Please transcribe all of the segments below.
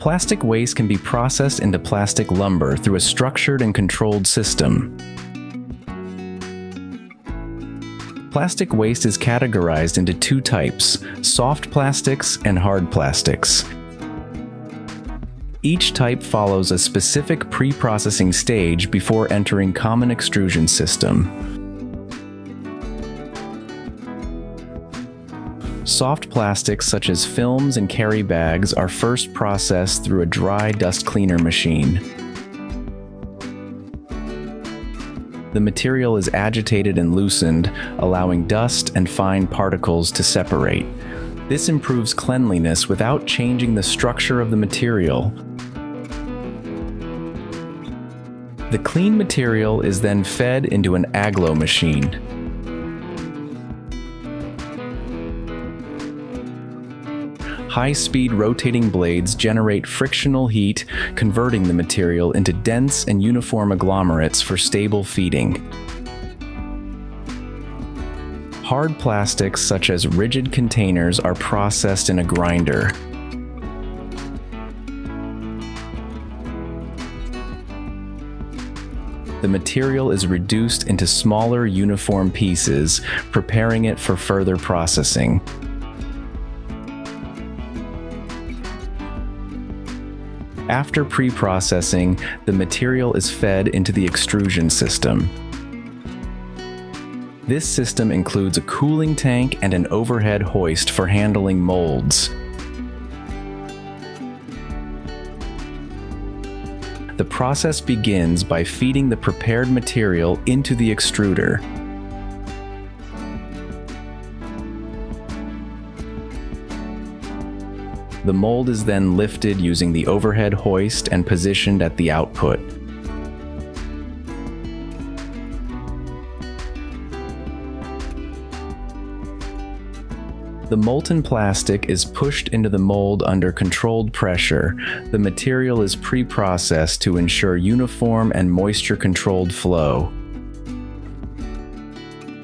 Plastic waste can be processed into plastic lumber through a structured and controlled system. Plastic waste is categorized into two types: soft plastics and hard plastics. Each type follows a specific pre-processing stage before entering common extrusion system. Soft plastics such as films and carry bags are first processed through a dry dust cleaner machine. The material is agitated and loosened, allowing dust and fine particles to separate. This improves cleanliness without changing the structure of the material. The clean material is then fed into an aglo machine. High-speed rotating blades generate frictional heat, converting the material into dense and uniform agglomerates for stable feeding. Hard plastics such as rigid containers are processed in a grinder. The material is reduced into smaller, uniform pieces, preparing it for further processing. After pre-processing, the material is fed into the extrusion system. This system includes a cooling tank and an overhead hoist for handling molds. The process begins by feeding the prepared material into the extruder. The mold is then lifted using the overhead hoist and positioned at the output. The molten plastic is pushed into the mold under controlled pressure. The material is pre-processed to ensure uniform and moisture-controlled flow.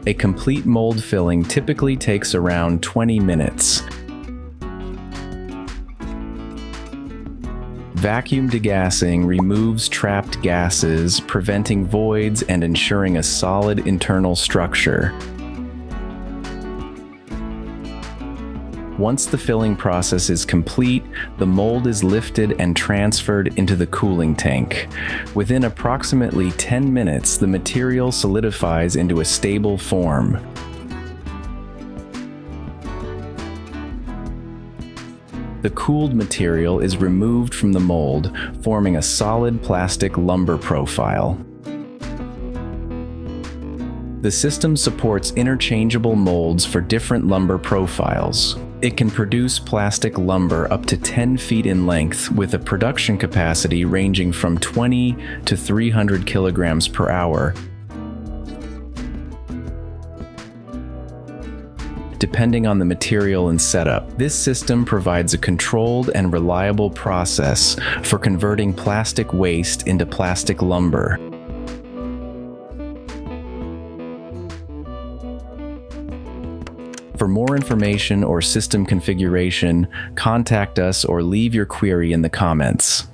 A complete mold filling typically takes around 20 minutes. Vacuum degassing removes trapped gases, preventing voids and ensuring a solid internal structure. Once the filling process is complete, the mold is lifted and transferred into the cooling tank. Within approximately 10 minutes, the material solidifies into a stable form. The cooled material is removed from the mold, forming a solid plastic lumber profile. The system supports interchangeable molds for different lumber profiles. It can produce plastic lumber up to 10 feet in length with a production capacity ranging from 20 to 300 kilograms per hour, depending on the material and setup. This system provides a controlled and reliable process for converting plastic waste into plastic lumber. For more information or system configuration, contact us or leave your query in the comments.